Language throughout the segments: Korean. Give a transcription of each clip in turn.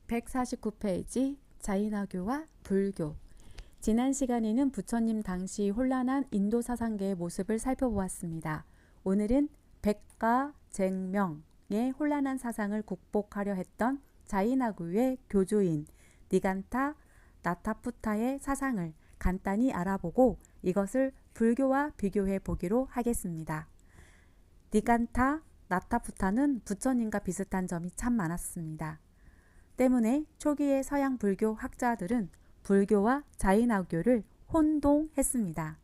149페이지 자이나교와 불교. 지난 시간에는 부처님 당시 혼란한 인도 사상계의 모습을 살펴보았습니다. 오늘은 백가 쟁명의 혼란한 사상을 국복하려 했던 자이나교의 교주인 니간타 나타푸타의 사상을 간단히 알아보고 이것을 불교와 비교해 보기로 하겠습니다. 니간타 나타푸타는 부처님과 비슷한 점이 참 많았습니다. 때문에 초기의 서양 불교 학자들은 불교와 자이나교를 혼동했습니다.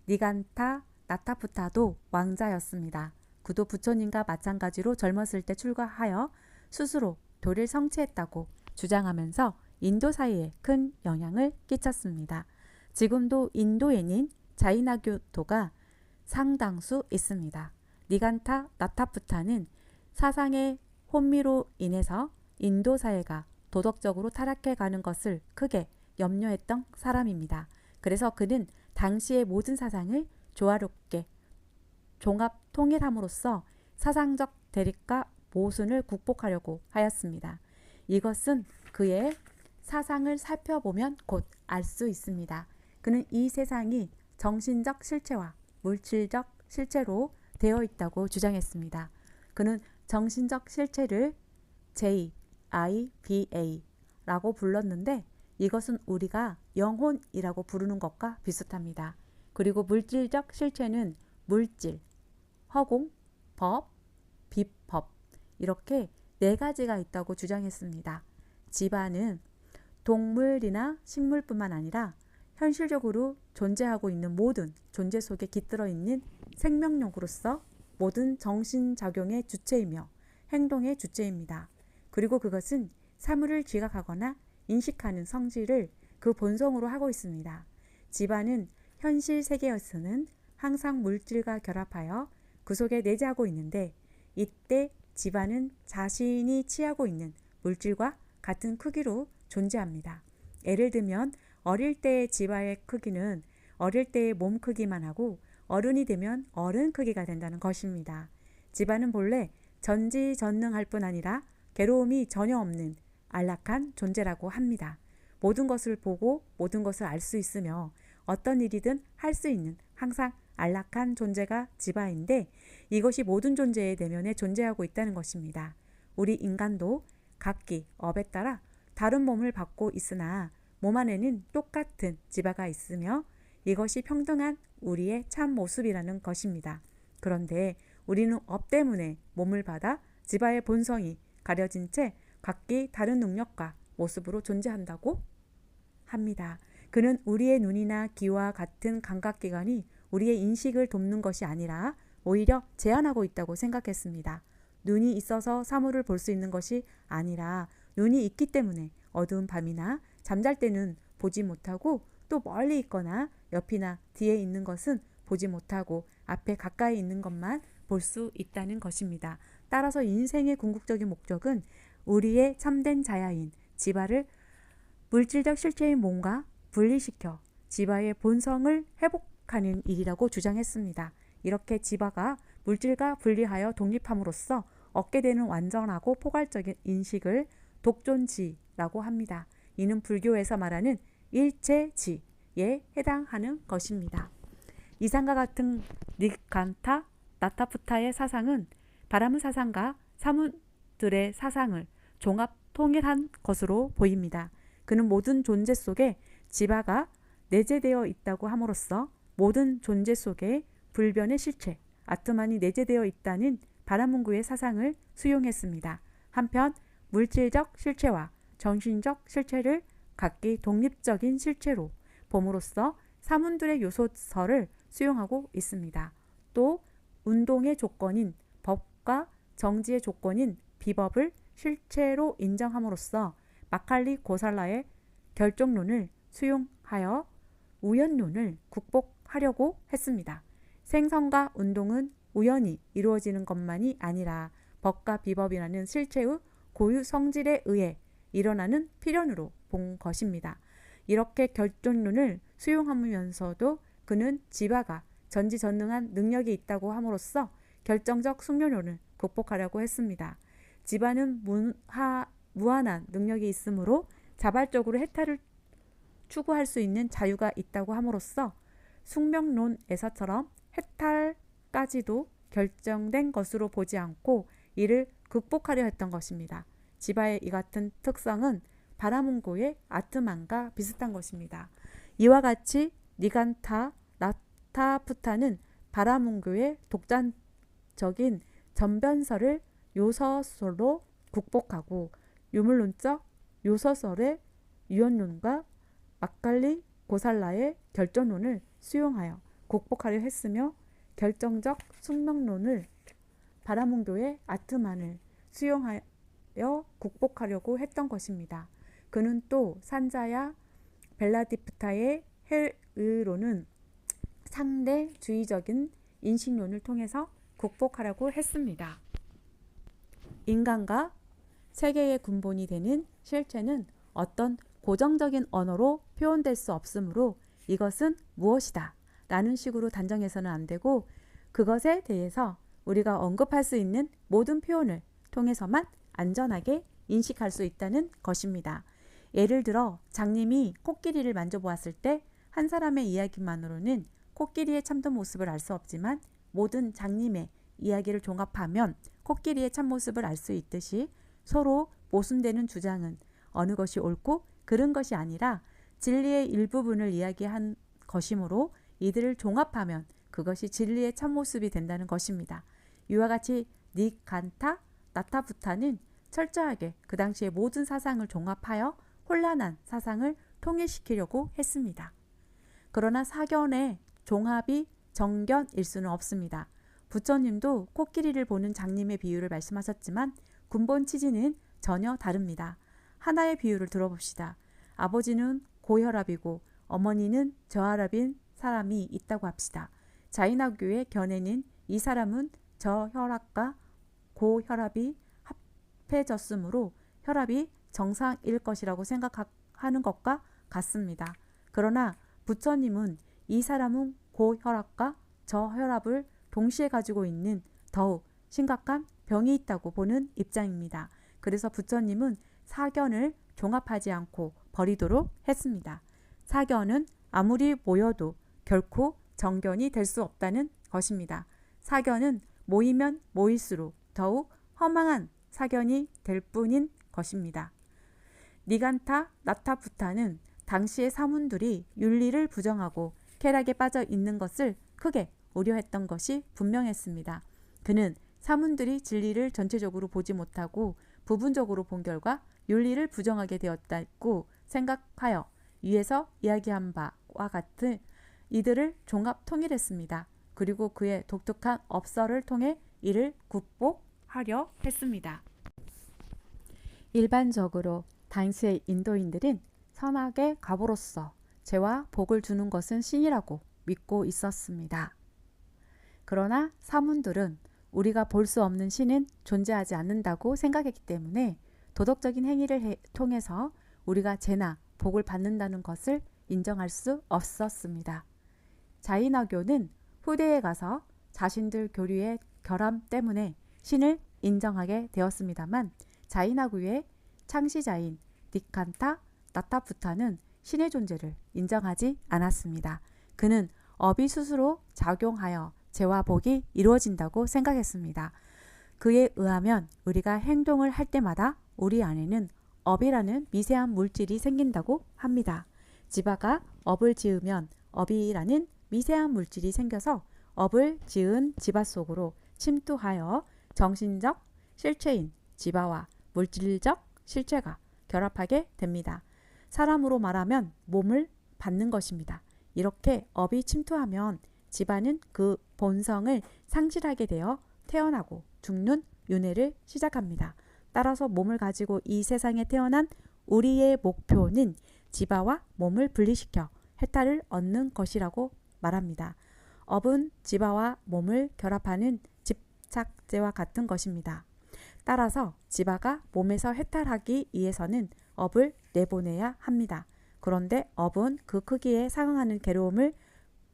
니간타 나타푸타도 왕자였습니다. 그도 부처님과 마찬가지로 젊었을 때 출가하여 스스로 도를 성취했다고 주장하면서 인도 사회에 큰 영향을 끼쳤습니다. 지금도 인도에는 자이나교도가 상당수 있습니다. 니간타 나타푸타는 사상의 혼미로 인해서 인도 사회가 도덕적으로 타락해 가는 것을 크게 염려했던 사람입니다. 그래서 그는 당시의 모든 사상을 조화롭게 종합 통일함으로써 사상적 대립과 모순을 국복하려고 하였습니다. 이것은 그의 사상을 살펴보면 곧 알 수 있습니다. 그는 이 세상이 정신적 실체와 물질적 실체로 되어 있다고 주장했습니다. 그는 정신적 실체를 JIBA라고 불렀는데 이것은 우리가 영혼이라고 부르는 것과 비슷합니다. 그리고 물질적 실체는 물질, 허공, 법, 비법 이렇게 네 가지가 있다고 주장했습니다. 지바는 동물이나 식물뿐만 아니라 현실적으로 존재하고 있는 모든 존재 속에 깃들어 있는 생명력으로서 모든 정신작용의 주체이며 행동의 주체입니다. 그리고 그것은 사물을 지각하거나 인식하는 성질을 그 본성으로 하고 있습니다. 지바는 현실 세계에서는 항상 물질과 결합하여 그 속에 내재하고 있는데 이때 지바는 자신이 취하고 있는 물질과 같은 크기로 존재합니다. 예를 들면 어릴 때의 지바의 크기는 어릴 때의 몸 크기만 하고 어른이 되면 어른 크기가 된다는 것입니다. 지바는 본래 전지전능할 뿐 아니라 괴로움이 전혀 없는 안락한 존재라고 합니다. 모든 것을 보고 모든 것을 알 수 있으며 어떤 일이든 할 수 있는 항상 안락한 존재가 지바인데 이것이 모든 존재의 내면에 존재하고 있다는 것입니다. 우리 인간도 각기 업에 따라 다른 몸을 받고 있으나 몸 안에는 똑같은 지바가 있으며 이것이 평등한 우리의 참 모습이라는 것입니다. 그런데 우리는 업 때문에 몸을 받아 지바의 본성이 가려진 채 각기 다른 능력과 모습으로 존재한다고 합니다. 그는 우리의 눈이나 귀와 같은 감각기관이 우리의 인식을 돕는 것이 아니라 오히려 제한하고 있다고 생각했습니다. 눈이 있어서 사물을 볼 수 있는 것이 아니라 눈이 있기 때문에 어두운 밤이나 잠잘 때는 보지 못하고 또 멀리 있거나 옆이나 뒤에 있는 것은 보지 못하고 앞에 가까이 있는 것만 볼 수 있다는 것입니다. 따라서 인생의 궁극적인 목적은 우리의 참된 자야인 지바를 물질적 실체인 몸과 분리시켜 지바의 본성을 회복하는 일이라고 주장했습니다. 이렇게 지바가 물질과 분리하여 독립함으로써 얻게 되는 완전하고 포괄적인 인식을 독존지라고 합니다. 이는 불교에서 말하는 일체지에 해당하는 것입니다. 이상과 같은 니간타 나타푸타의 사상은 바라문 사상과 사무들의 사상을 종합 통일한 것으로 보입니다. 그는 모든 존재 속에 지바가 내재되어 있다고 함으로써 모든 존재 속에 불변의 실체, 아트만이 내재되어 있다는 바라문구의 사상을 수용했습니다. 한편 물질적 실체와 정신적 실체를 각기 독립적인 실체로 봄으로써 사문들의 요소설을 수용하고 있습니다. 또 운동의 조건인 법과 정지의 조건인 비법을 실체로 인정함으로써 마칼리 고살라의 결정론을 수용하여 우연론을 국복하려고 했습니다. 생성과 운동은 우연히 이루어지는 것만이 아니라 법과 비법이라는 실체의 고유 성질에 의해 일어나는 필연으로 본 것입니다. 이렇게 결정론을 수용하면서도 그는 지바가 전지전능한 능력이 있다고 함으로써 결정적 숙명론을 극복하려고 했습니다. 지바는 무한한 능력이 있으므로 자발적으로 해탈을 추구할 수 있는 자유가 있다고 함으로써 숙명론에서처럼 해탈까지도 결정된 것으로 보지 않고 이를 극복하려 했던 것입니다. 지바의 이 같은 특성은 바라문고의 아트만과 비슷한 것입니다. 이와 같이 니간타, 나타푸타는 바라문고의 독단적인 전변설을 요서설로 극복하고 유물론적 요서설의 유연론과 막갈리 고살라의 결정론을 수용하여 극복하려 했으며 결정적 숙명론을 바라문고의 아트만을 수용하여 극복하려고 했던 것입니다. 그는 또 산자야 벨라디프타의 헬의론은 상대주의적인 인식론을 통해서 극복하려고 했습니다. 인간과 세계의 근본이 되는 실체는 어떤 고정적인 언어로 표현될 수 없으므로 이것은 무엇이다 라는 식으로 단정해서는 안 되고 그것에 대해서 우리가 언급할 수 있는 모든 표현을 통해서만 안전하게 인식할 수 있다는 것입니다. 예를 들어 장님이 코끼리를 만져보았을 때 한 사람의 이야기만으로는 코끼리의 참된 모습을 알 수 없지만 모든 장님의 이야기를 종합하면 코끼리의 참모습을 알 수 있듯이 서로 모순되는 주장은 어느 것이 옳고 그른 것이 아니라 진리의 일부분을 이야기한 것이므로 이들을 종합하면 그것이 진리의 참모습이 된다는 것입니다. 이와 같이 니간타, 나타부타는 철저하게 그 당시의 모든 사상을 종합하여 혼란한 사상을 통일시키려고 했습니다. 그러나 사견의 종합이 정견일 수는 없습니다. 부처님도 코끼리를 보는 장님의 비유를 말씀하셨지만 근본 취지는 전혀 다릅니다. 하나의 비유를 들어봅시다. 아버지는 고혈압이고 어머니는 저혈압인 사람이 있다고 합시다. 자인학교의 견해는 이 사람은 저혈압과 고혈압이 합해졌으므로 혈압이 정상일 것이라고 생각하는 것과 같습니다. 그러나 부처님은 이 사람은 고혈압과 저혈압을 동시에 가지고 있는 더욱 심각한 병이 있다고 보는 입장입니다. 그래서 부처님은 사견을 종합하지 않고 버리도록 했습니다. 사견은 아무리 모여도 결코 정견이 될 수 없다는 것입니다. 사견은 모이면 모일수록 더욱 허망한 사견이 될 뿐인 것입니다. 니간타, 나타부타는 당시의 사문들이 윤리를 부정하고 쾌락에 빠져 있는 것을 크게 우려했던 것이 분명했습니다. 그는 사문들이 진리를 전체적으로 보지 못하고 부분적으로 본 결과 윤리를 부정하게 되었다고 생각하여 위에서 이야기한 바와 같은 이들을 종합 통일했습니다. 그리고 그의 독특한 업설을 통해 이를 극복하려 했습니다. 일반적으로 당시의 인도인들은 선악의 갑으로서 죄와 복을 주는 것은 신이라고 믿고 있었습니다. 그러나 사문들은 우리가 볼 수 없는 신은 존재하지 않는다고 생각했기 때문에 도덕적인 행위를 통해서 우리가 죄나 복을 받는다는 것을 인정할 수 없었습니다. 자인어교는 후대에 가서 자신들 교리의 결함 때문에 신을 인정하게 되었습니다만 자인어교의 창시자인 니간타, 나타부타는 신의 존재를 인정하지 않았습니다. 그는 업이 스스로 작용하여 죄와 복이 이루어진다고 생각했습니다. 그에 의하면 우리가 행동을 할 때마다 우리 안에는 업이라는 미세한 물질이 생긴다고 합니다. 지바가 업을 지으면 업이라는 미세한 물질이 생겨서 업을 지은 지바 속으로 침투하여 정신적 실체인 지바와 물질적 실체가 결합하게 됩니다. 사람으로 말하면 몸을 받는 것입니다. 이렇게 업이 침투하면 지바는 그 본성을 상실하게 되어 태어나고 죽는 윤회를 시작합니다. 따라서 몸을 가지고 이 세상에 태어난 우리의 목표는 지바와 몸을 분리시켜 해탈을 얻는 것이라고 말합니다. 업은 지바와 몸을 결합하는 집착제와 같은 것입니다. 따라서 지바가 몸에서 해탈하기 위해서는 업을 내보내야 합니다. 그런데 업은 그 크기에 상응하는 괴로움을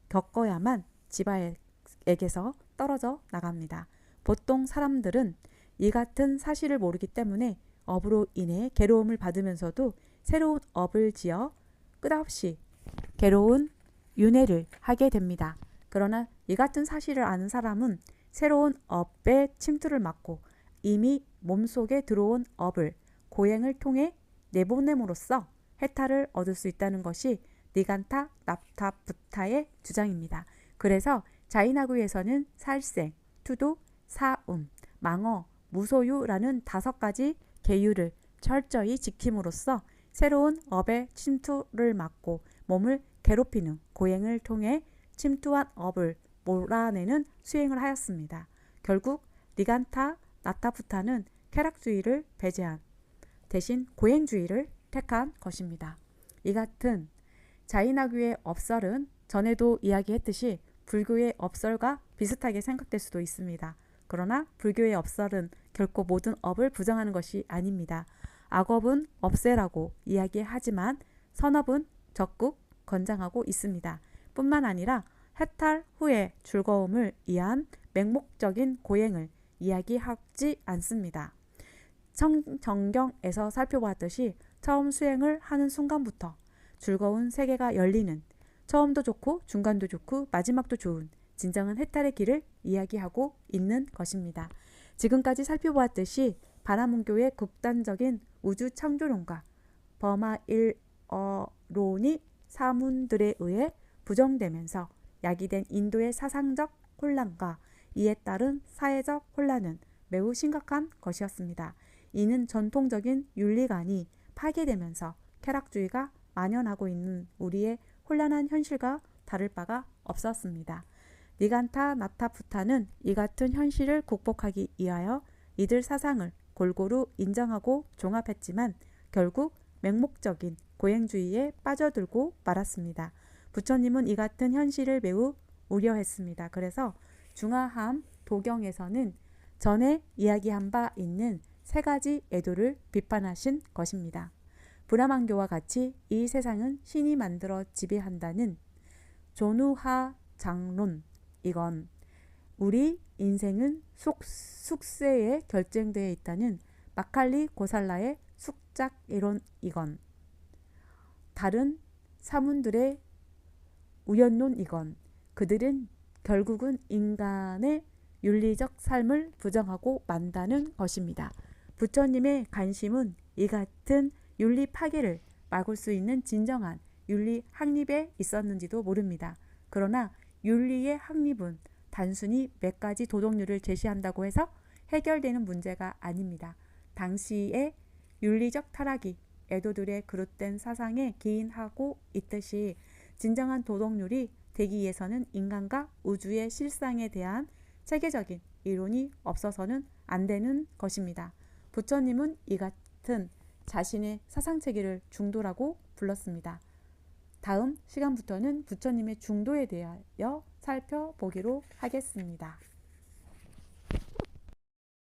겪어야만 지바에게서 떨어져 나갑니다. 보통 사람들은 이 같은 사실을 모르기 때문에 업으로 인해 괴로움을 받으면서도 새로운 업을 지어 끝없이 괴로운 윤회를 하게 됩니다. 그러나 이 같은 사실을 아는 사람은 새로운 업의 침투를 막고 이미 몸속에 들어온 업을 고행을 통해 내보냄으로써 해탈을 얻을 수 있다는 것이 니간타 나타부타의 주장입니다. 그래서 자이나구에서는 살생, 투도, 사움, 망어, 무소유라는 5가지 계율을 철저히 지킴으로써 새로운 업의 침투를 막고 몸을 괴롭히는 고행을 통해 침투한 업을 몰아내는 수행을 하였습니다. 결국 니간타 나타부타는 쾌락주의를 배제한 대신 고행주의를 택한 것입니다. 이 같은 자이나규의 업설은 전에도 이야기했듯이 불교의 업설과 비슷하게 생각될 수도 있습니다. 그러나 불교의 업설은 결코 모든 업을 부정하는 것이 아닙니다. 악업은 없애라고 이야기하지만 선업은 적극 권장하고 있습니다. 뿐만 아니라 해탈 후의 즐거움을 위한 맹목적인 고행을 이야기하지 않습니다. 정경에서 살펴보았듯이 처음 수행을 하는 순간부터 즐거운 세계가 열리는 처음도 좋고 중간도 좋고 마지막도 좋은 진정한 해탈의 길을 이야기하고 있는 것입니다. 지금까지 살펴보았듯이 바라문교의 극단적인 우주 창조론과 버마 일어론이 사문들에 의해 부정되면서 야기된 인도의 사상적 혼란과 이에 따른 사회적 혼란은 매우 심각한 것이었습니다. 이는 전통적인 윤리관이 파괴되면서 쾌락주의가 만연하고 있는 우리의 혼란한 현실과 다를 바가 없었습니다. 니간타 나타부타는 이 같은 현실을 극복하기 위하여 이들 사상을 골고루 인정하고 종합했지만 결국 맹목적인 고행주의에 빠져들고 말았습니다. 부처님은 이 같은 현실을 매우 우려했습니다. 그래서 중화함 도경에서는 전에 이야기한 바 있는 3가지 애도를 비판하신 것입니다. 브라만교와 같이 이 세상은 신이 만들어 지배한다는 존우하 장론, 이건 우리 인생은 숙세에 결정되어 있다는 마칼리 고살라의 숙작 이론, 이건 다른 사문들의 우연론, 이건 그들은 결국은 인간의 윤리적 삶을 부정하고 만다는 것입니다. 부처님의 관심은 이 같은 윤리 파괴를 막을 수 있는 진정한 윤리 확립에 있었는지도 모릅니다. 그러나 윤리의 확립은 단순히 몇 가지 도덕률을 제시한다고 해서 해결되는 문제가 아닙니다. 당시의 윤리적 타락이 애도들의 그릇된 사상에 기인하고 있듯이 진정한 도덕률이 되기 위해서는 인간과 우주의 실상에 대한 체계적인 이론이 없어서는 안 되는 것입니다. 부처님은 이 같은 자신의 사상체계를 중도라고 불렀습니다. 다음 시간부터는 부처님의 중도에 대하여 살펴보기로 하겠습니다.